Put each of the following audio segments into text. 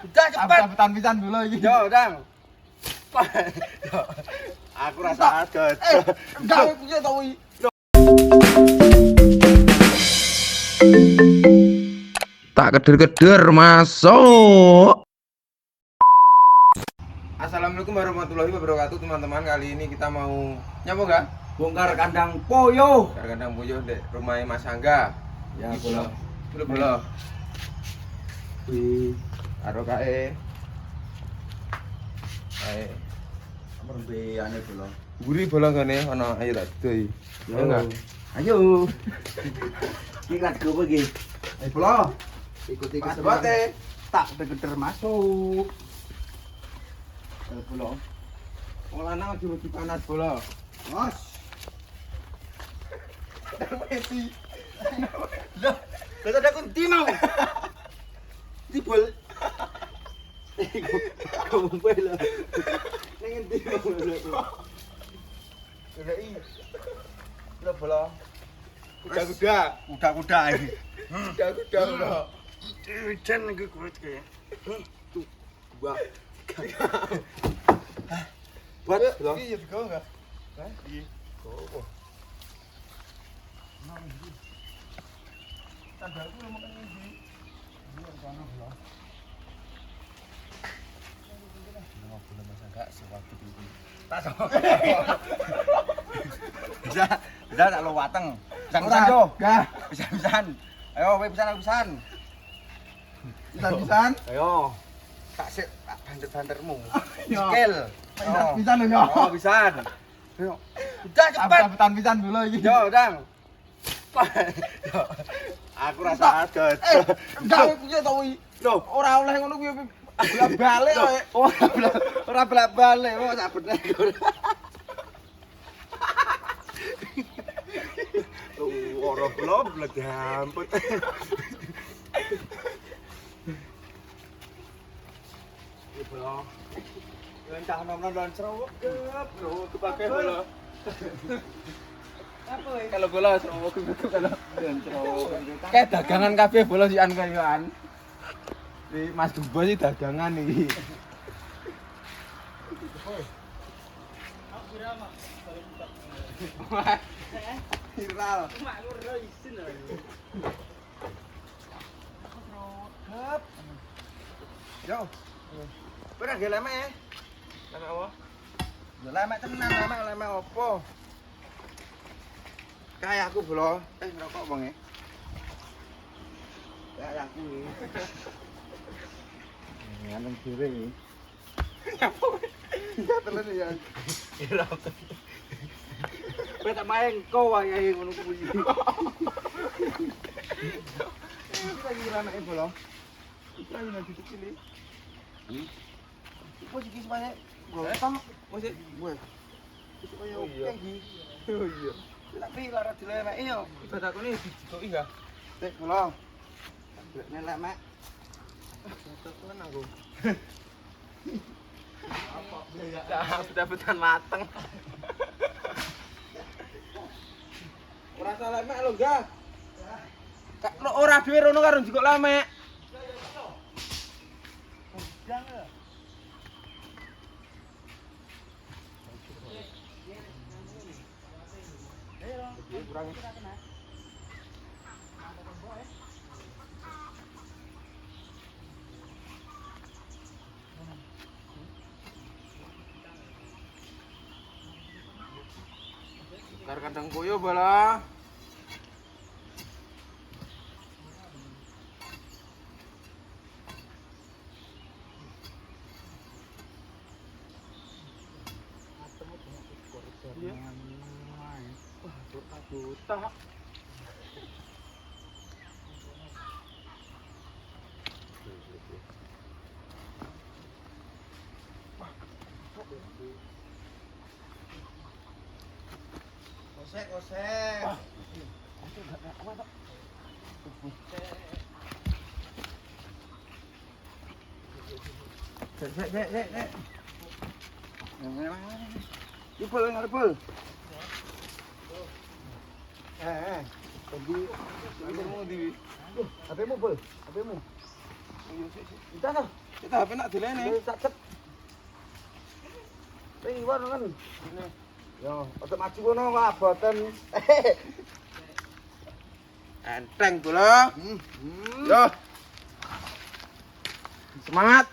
Udah cepet. Cepetan pisan dulu iki. Yo, Dang. Aku rasa aget. Enggak piye to wi. Tak keder-keder masuk. Assalamualaikum warahmatullahi wabarakatuh teman-teman. Kali ini kita mau nyapa enggak? Bongkar kandang poyo. Kandang puyuh dek rumahnya Mas Angga. Ya, Iki bola. Bola. Wih, Karo kae. Kae. merbeane bola. Guri bola kene ana ayo tak doi. Ayo enggak? Ayo. Iki kat gopo iki? Bola. Ikuti Sebate. Tak keder masuk. Bola. Wong lanang aja wedi panas bola. Mas. Messi. Lah, ada kunti mau. Tibul. Kamu bola. Ning endi mau lho. Kei. Bola bola. Kuda-kuda. Kuda-kuda iki. Kuda-kuda bola. Hujan lagi kuat kayak. Tuh, gua. Buat bola. Iki ya digawa enggak? Hah? Iki. Oh. Tanggalku nomor kan iki. Ini rencana bola. Nomor bola Mas Angga sewaktu iki. Tak sama. Bisa tak lo wateng. Pisan yo. Gah. Pisan. Ayo kowe pisan aku pisan. Pisan-pisan. Ayo. Tak sik tak banter-bantermu. Yo. Skill. Pisan lho yo. Oh, pisan. Ayo. Udah cepet. Cepetan pisan dulu iki. Yo, Dang. Aku rasa aget. Enggak piye to wi. Loh, Ora oleh ngono kuwi bolak-balik kok. ora bolak-balik, kok sak bener. Ora belum dampet. Bola. Rencah nom-nom dan serowok bro, kepake bola. Apa ya? Kalau bola serowok kalau Dan serowok. kayak dagangan kabeh bola sian kayaan. Di Mas Gumbo sih dagangan iki. Viral. Yo. Ora ge lemek ya. Lemek apa? Ya lemek tenan, lemek opo? Kayak aku bro. Ngerokok bang ya. Kayak aku ini. Ngandeng dhewe iki. Ya tenan ya. Kowe tak main kau wae ngono kuwi. Kita iki lemek bro. Kita ini nanti kecil ini. Iku sih semuanya. Gue tam, masih gue. Supaya oke iki. Oh iya. Tapi lara dilemek yo. Ibadah aku ini dijoki enggak? Tek, tolong. Nelek, Mak. Tenan aku. Apa betan mateng. Ora salah lemek lho, enggak. Kak ora dhewe rono karo njikok lemek. Kar kandang koyo bala. Buta. Kosek. Dek. Ipul, ngarepul. Tadi, HPmu di. HPmu, Pul. HPmu. Kita tuh. Kita HP nak dilene. Tak cep. Ini war kan. Yo, ojo maju kono Pak boten. Enteng bola. Yo. Semangat.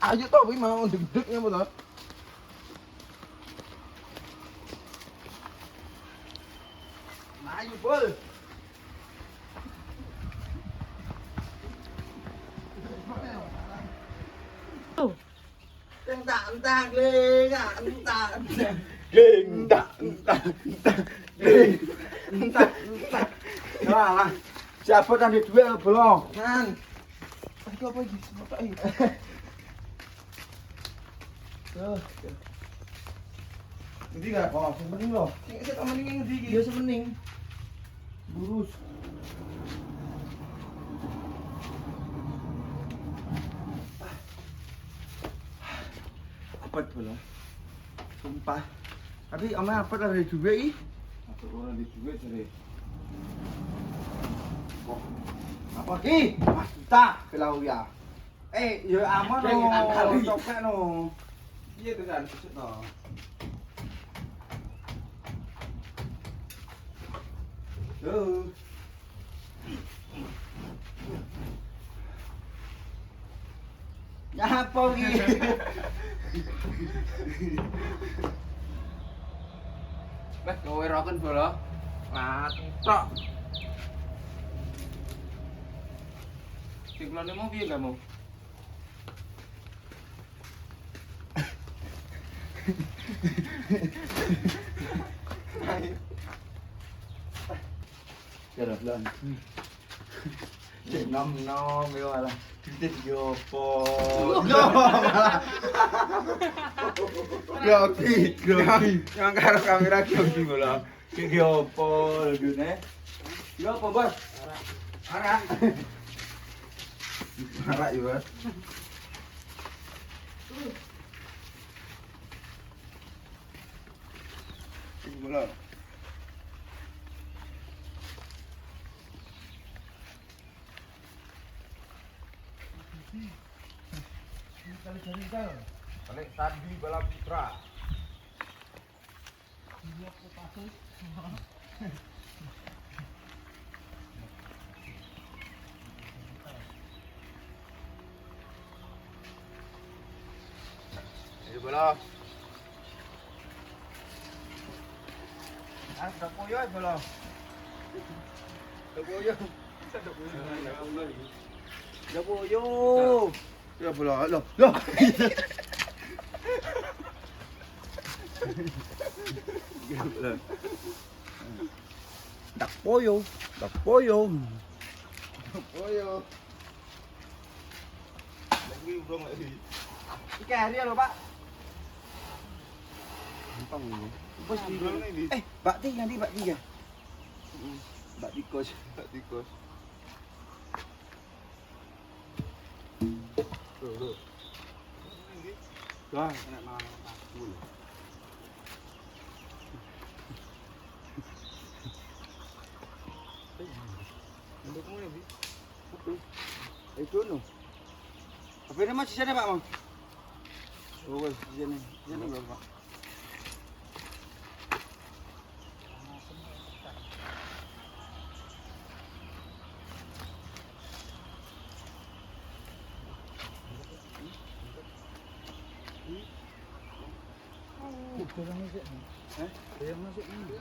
Ayo toh wi mau deg-degnya apa toh? Ayo bol. Entah le, entah. Entah. Wah, siapa tadi duit belum? Nan. Iki apa iki? Motok iki. Tuh. Ngendi gak? Oh, sing penting loh. Sing tak mending ngendi iki? Dia semening. Lurus. Apet belum? Sumpah. Tapi ama apet ada duit iki. Aku ora di duit jare. Apa ki? Mas juta kelau ya. Ya aman no. Copek no. Iya tuh kan, besok no. Tuh. Ya apa ki? Wes kowe roken bola. Ngatok. Sing kulone mau piye gak mau? Jalan pelan. Cek nom yo alah. Kita yo po. Grogi. Yang karo kamera grogi bola. Iki opo lagune? Yo apa, Bos? Arak. Arak yo, Bos. Bola. Balik tadi bala putra. Ayo bola. Tak poyo ae bola. Tak poyo. Tak poyo. Ya bola, lo. Tak poyo. Tak poyo. Oyo. Lagi urung lagi. Iki hari lho, Pak. Gampang ini. Bos di ini. Mbak Ti nanti Mbak Ti ya. Mbak Tikus. Tak tikus. Tuh. Wah, enak banget aku lho. Ndukmu ya, Bi. Itu no. Apa ini masih sana Pak, Mang? Oh, wes sini. Sini lho, Pak. Yang masuk ini.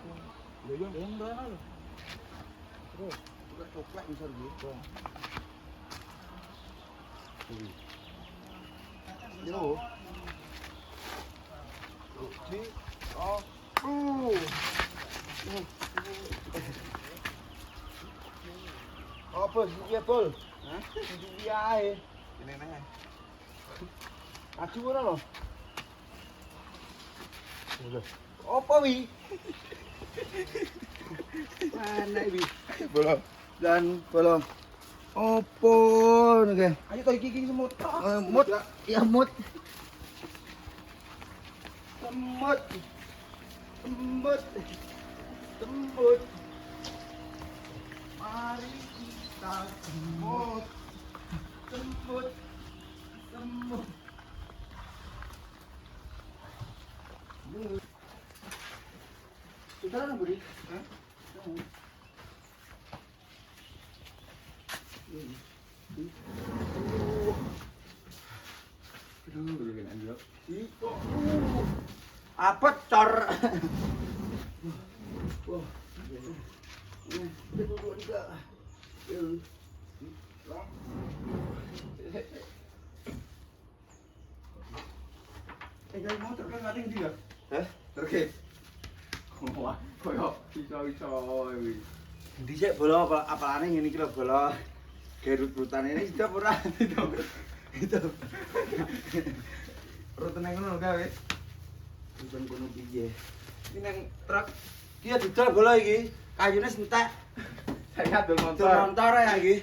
Yang berapa lo? Terus, buka coklat besar gitu. Yo. Oke. Oh. Apa sih dia, Pol? Hah? Dia ae. Ini nang. Aku ora lho. Apa wi? Mana wi? Bola. Dan bola. Opo nge? Ayo to iki semut. Mut. Ya mut. Semut. Semut. Semut. Mari kita semut. Semut. Semut. Sudah lah, Budi. Hah? Apa cor? Wah. Itu juga. Jangan motor kan nggak tinggi ya? Hah? Terkait. Wah, koyo iso-iso iki. Di sik bola apalane ngene iki lho bola. Gerut-gerutan ini sudah pernah itu. Rutene ngono gawe. Bukan kono piye. Iki nang truk Iya didol bola iki. Kayune entek. saya adol Motor motor. motor ya iki.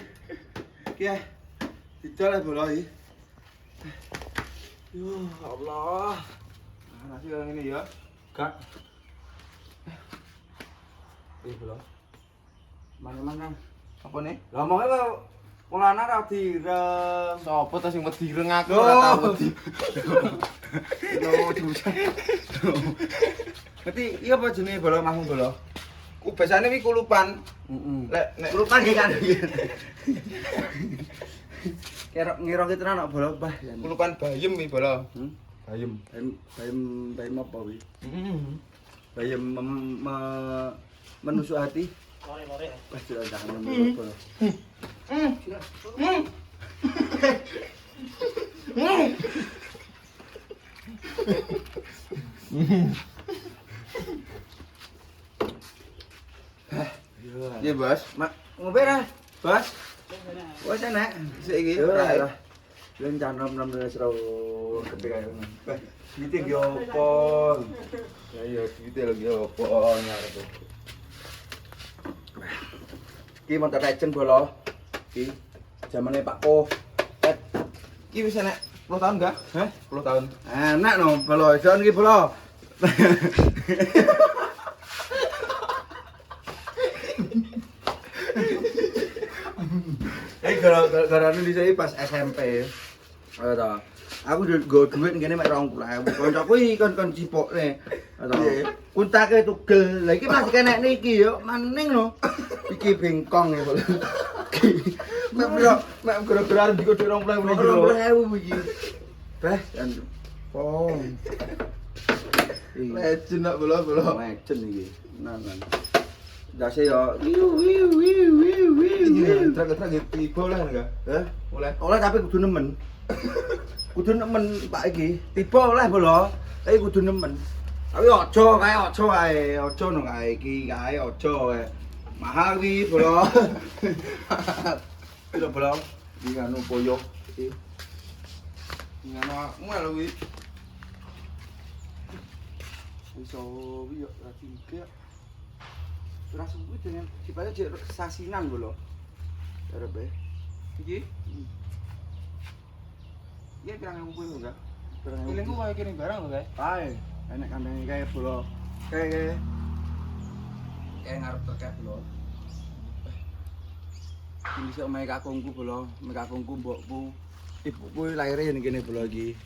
Iya. Didol bola iki. Yo Allah. Nah, nasi kaya ngene ya. Gak. Bola. Mana-mana. Apa nih? Lah mau mulane ra direng. Sopo ta sing wedi reng aku Loh. ora tau wedi. Loh, diucap. Ngerti iya apa jenenge bola mahung bola? Ku biasane wi kulupan. Heeh. Lek Lupa iki kan. Kira ngira kita anak bola bah. kulupan bayem wi bola. Bayem. Bayem apa wi? Bayem menusuk hati. Lore-lore. Wah, sudah jangan menusuk bola. Iya, Bos. Mak ngopi ra, Bos? Wes enak. Sik iki Yo ora. lah. Yen canom nom sero kepiye kaya. Meeting yo apa? Ya iya, duwite lagi opo nyarep. Ki motor legend bola. Ki zamane Pak Po. Iki wis enek 10 tahun enggak? Hah? 10 tahun. Enak no bola, jon ki bola. Gara-gara di sini pas SMP. Ayo ta. Aku nggo duit ngene mek 20.000. Kancaku iki kon cipokne. Ayo ta. Kuntake tugel. Lah iki masih kenek niki yo, maning no. Iki bengkong ya, bola. Mek gara-gara arep dikode 20.000 nek jero. 20.000 iki. Beh, dan pong. Legend nak bola-bola. Legend iki. Nan. Dase yo wiu. Truk-truk tiba lah enggak? Heh, Oleh. oleh tapi kudu nemen. Kudu nemen Pak iki. Tiba oleh bola, tapi kudu nemen. Tapi aja kae, aja no kae iki kae aja kae. Mahal wi bola. Piro bola? Iki anu poyo iki. Ngono mual wi. Iso wi yo ra tinggi. Ora suwi dengan sifatnya jek sasinan bola. Arepe. Iki Iya pirang ewu kuwi enggak? Feelingku kayak kirim barang loh, guys. Ae, enek kambing kayak bola. Kayak ngarep kayak bola. Ini bisa omahe kakungku bola, omahe kakungku mbokku. Ibuku lahirnya yen kene bola iki.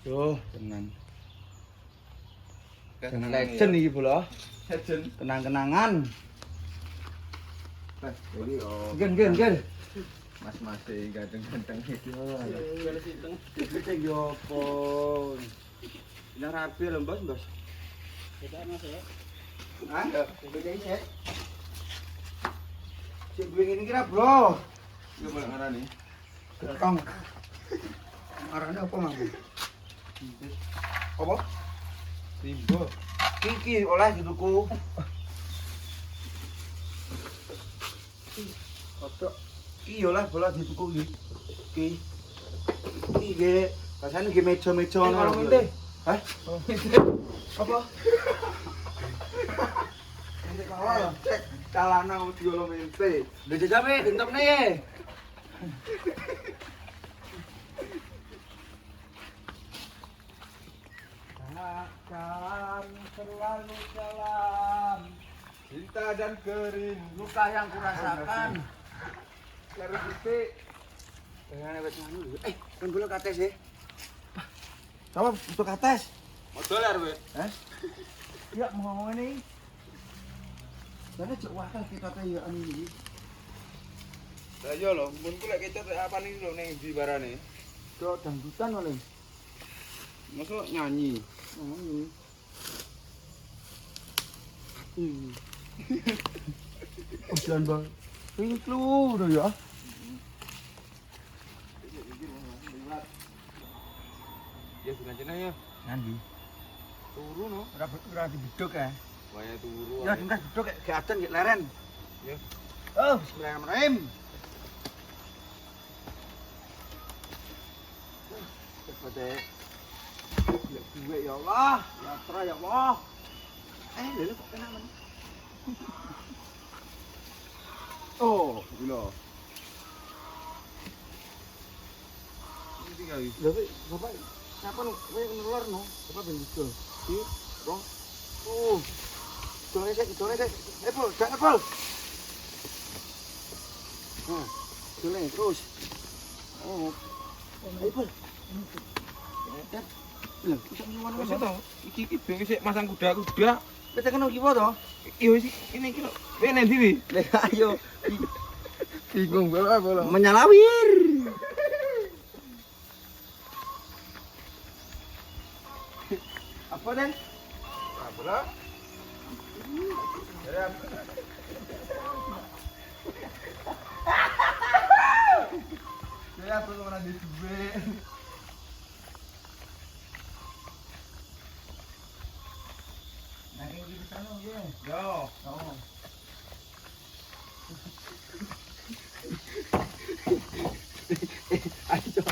Yo, tenan. Legend iki bola. Legend. Kenang-kenangan. Gen. Mas-mas ganteng-ganteng iki. Garis hitung. Iki yo apa? Ini rapi lho, Bos. Kita mas ya. Hah? Beda iki. Sing duwe ngene kira, Bro. Yo boleh ngarani. Ketong. Arane apa, Mang? Apa? Timbo. Iki oleh dituku. Otok. Iki oleh bola dituku iki. Iki. Iki ge, rasane ge meja-meja Kalau minte. Hah? Apa? Nanti kawal. Calana diolo mente. Lha jajame dentokne. Akan selalu jalan cinta dan kerindu Luka yang kurasakan. dari titik Kan bola kates ya. Sama butuh kates. Mau dolar kowe. Hah? Ya mau ngomong ini. Karena cek wakal kita teh ya anu iki. Lah iya lho, mun ku lek kecot apa nih lho ning ndi barane. Kok dangdutan oleh. Masuk nyanyi. Oh ini. Udan bang. Ini lu udah ya. Ya bukan jeneng ya. Nandi. Turu no. Ora dibedok ya. Waya turu. Ya dimas bedok kayak adan kayak leren. Ya. Oh, bismillahirrahmanirrahim. Kepada gue ya Allah, ya terus ya Allah. Lele kok kena men. Oh, gila. Ini tinggal iki. Tapi bapak siapa nu? Kowe ngeluar no? Bapak ben gitu. Di, rong. Oh. Dole sik. Apple, dak apple. Nah, dole terus. Oh. Apple. Dap. Lho, iso nyuwun Wis to. Iki dhewe sik masang kuda-kuda. Kita kena kipo to? Yo iki ini iki lho. Kowe nang ndi? Lah ayo. Bingung bola. Menyalawir. Apa Den? Bola. Saya apa kemana di duwe? Nah, ini di sana ya. Yo. Oh. Ayo.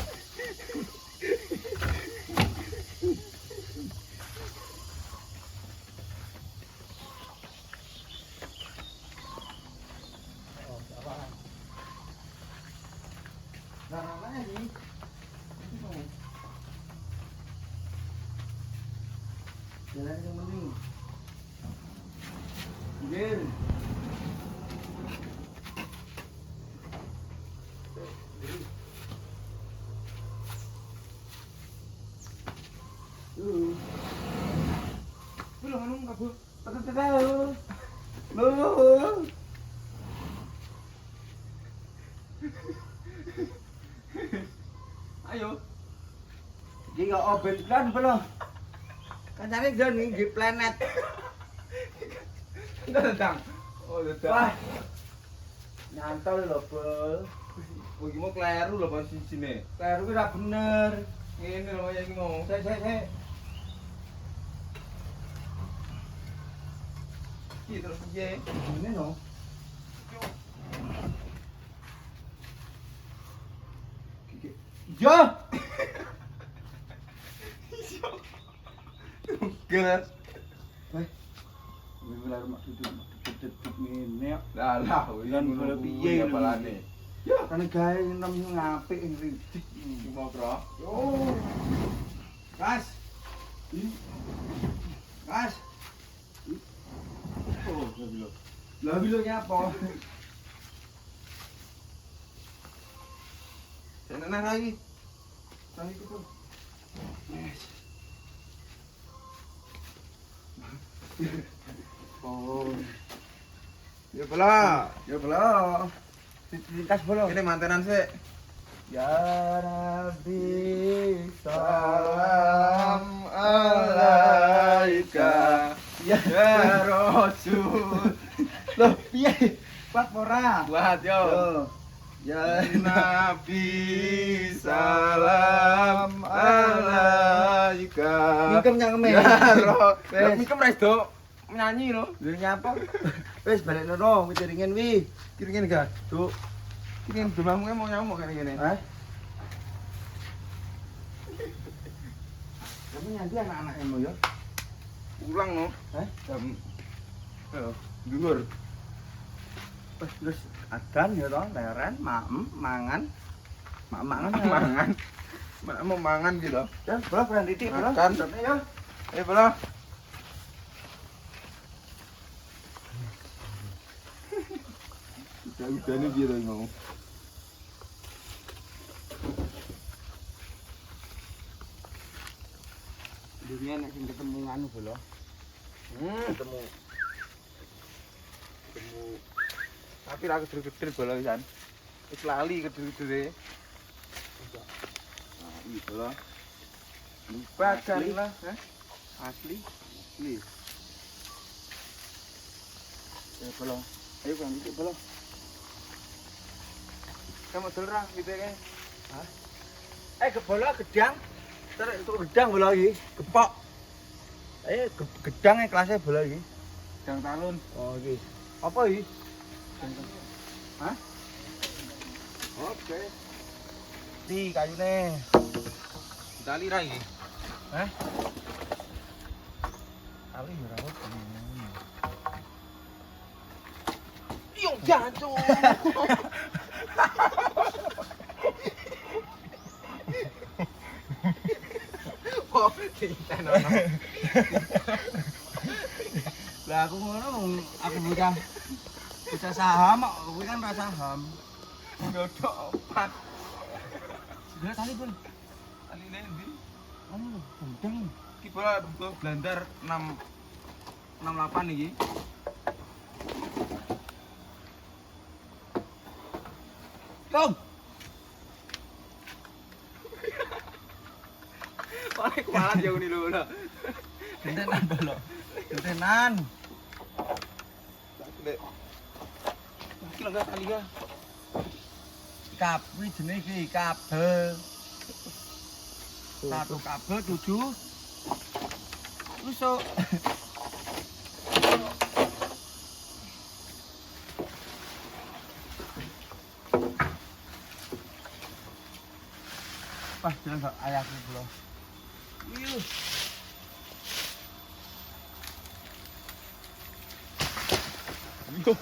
Nah, mana nih? Jalan yang mending. Gil. Belum anu kabur. Tahu. Loh. Ayo. Iki kok oben plan belum? Kancane jon iki planet. Datang. Oh, Wah. datang. Nyantol lho, Bol. Oh, iki mau kleru lho posisine. Kleru ki ora bener. Ngene lho ya iki mau. Sik. Iki terus piye? Ngene no. Yo. Gelas. Weh. Wis lar mak duduk ngene. Lah, Kan bola piye lho. balane. Ya, kan gawe nem ngapik ngridik. Iki mau, Bro. Yo. Gas. Gas. Oh, gila. Lah gila nyapa? Seneng lagi. Tadi itu. Yes. Oh. Ya bola. Ya belum. Lintas belum. Ini mantenan sih. Ya Nabi salam alaika ya Rasul. Loh, piye? Kuat ora? Buat yo. Ya Nabi salam alaika. Mingkem nyangeme. Ya roh. Wes. Mingkem ra iso nyanyi lho. Lho nyapa? Wis balik nono, mikiringin wi. Kiringin gak? Tuh. Kiringin demammu mau nyamuk kene-kene. Hah? Kamu nyanti anak-anakmu ya? Ulang no. Hah? Jam dhuwur. Wes terus adan ya toh, leren, mangan. Mangan. Mangan. Mau mangan gitu. Ya, bola peran titik, bola. Makan. Ya. Bola. Udah nih biar mau. dunia nek sing ketemu nganu bola. Ketemu Tapi ra geder-geder bola pisan. Wis lali geder-gedere. nah iki bola. Bagan lah, Asli. Asli. Ya bola. Ayo kan iki bola. Kamu dol ra gitu kae. Ke bola gedang. Terus itu gedang bola iki, gepok. Gedang kelasnya bola iki. Gang talun. Oh iki. Apa iki? Hah? Oke. Di kayune. Tali ra iki. Hah? Ali ora apa. Yo jancuk. Oh, ditenono. Lah aku ngono aku bocah saham kok kowe kan ra saham. Nyodok opat. Sudah tali pun. Tali ndi? Anu lho, gendeng. Iki bola blandar 68 iki. Tong. Oleh kualat jauh nih lho. Gentenan bola. Gentenan. Iki lho gak tali ga. Kabeh jenenge iki kabel. Satu kabel 7 tusuk. Pas jalan gak ayahku bro. Wih. Yo.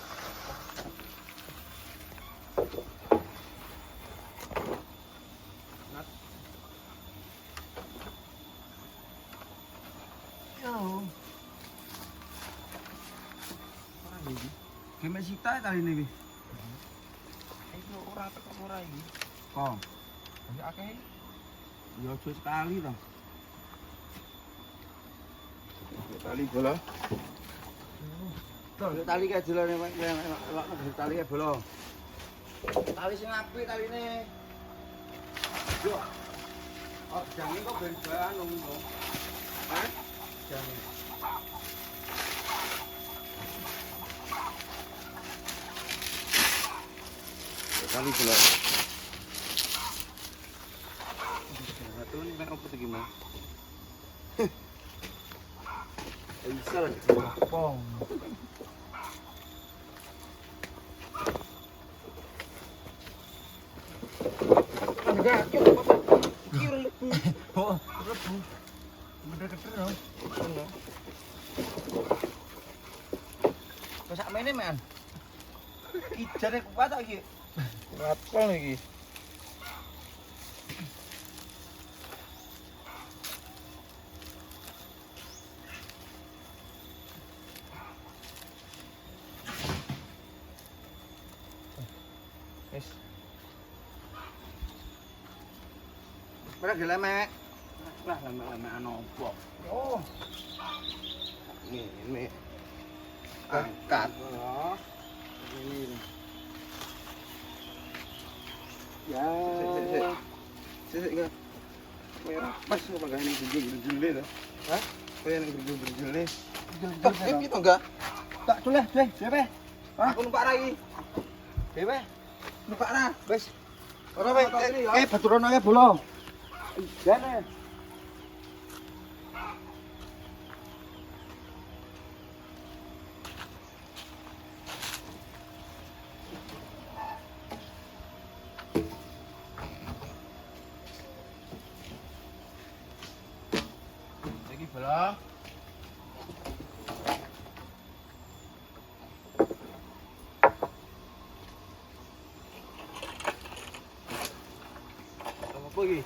Yo. Game sita kali ini. Iki ora teko ora iki. Oh, Banyak akeh. ya aja sekali toh. Tali bola. Tuh, tali kayak jelane tali kayak bola. Tali sing apik taline. Yo. Oh, jangan kok ben anu to. Hah? Jangan. Tali bola. Satu ini nek opo iki, Mas? Bisa lah, pong. Enggak, yuk apa? Iki lebu. Oh, lebu. Bener-bener dong. Kok sak mene, Man? Kijane kuat tak iki? Rapol iki. Wis. Ora gelemek. Lah lama-lama opo. Oh, Ini angkat. oh. Ini. Ya. Sik enggak. Merah pas kok pagane berjul-berjul to. Hah? Kaya ning berjul-berjul. Tok, Gitu enggak? tak tuleh, dhewe. Hah? Aku numpak lagi. Dhewe. Numpak ra. Wis. Ora wae. Baturan ae bola. Jane. Lagi bola. Apa iki?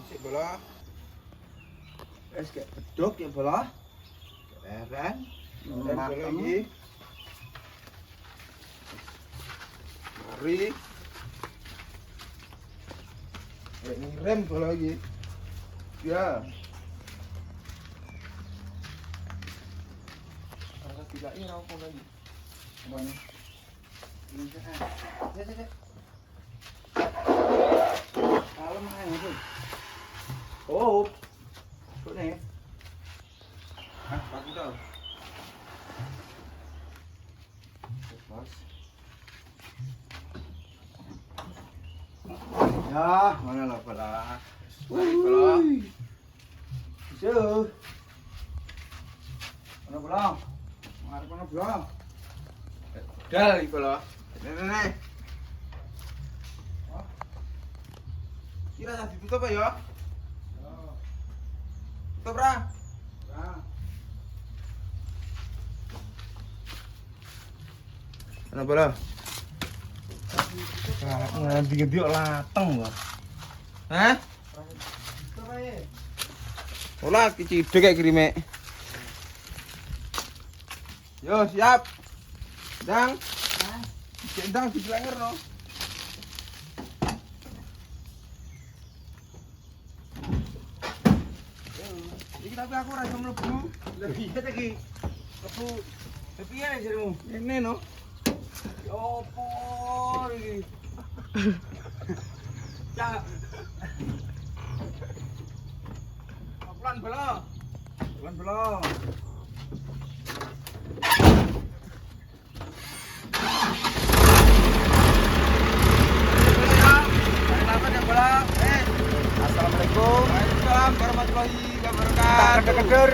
Sik bola. Wis kayak beduk ya bola. Leren. Dan bola Makan. iki. Mari. Ini rem bola iki. Ya. Angkat tidak ini apa lagi? Mana? Ini kan. Cek. Kalem aja itu. Oh. Tuh nih. Ah, pakai tau. Bos. Ya, mana lah bola. Bola. Bisa. Mana bola? Mana bola? Dal iki bola. Nenek. Kira dah ditutup ya? Tutup ra? Ana bola. Nanti gede lateng lah. Hah? Bola kicidek kayak kirime. Yo, siap. Dang. Dang dibelanger no. Iki tapi aku ora iso mlebu. Lah iya ta ki. Aku piye nek jarimu? Ini no. Ya opo iki? Ya. Pelan bola. Bukan belum. Assalamualaikum. Waalaikumsalam warahmatullahi Tak wabarakatuh. keder-keder.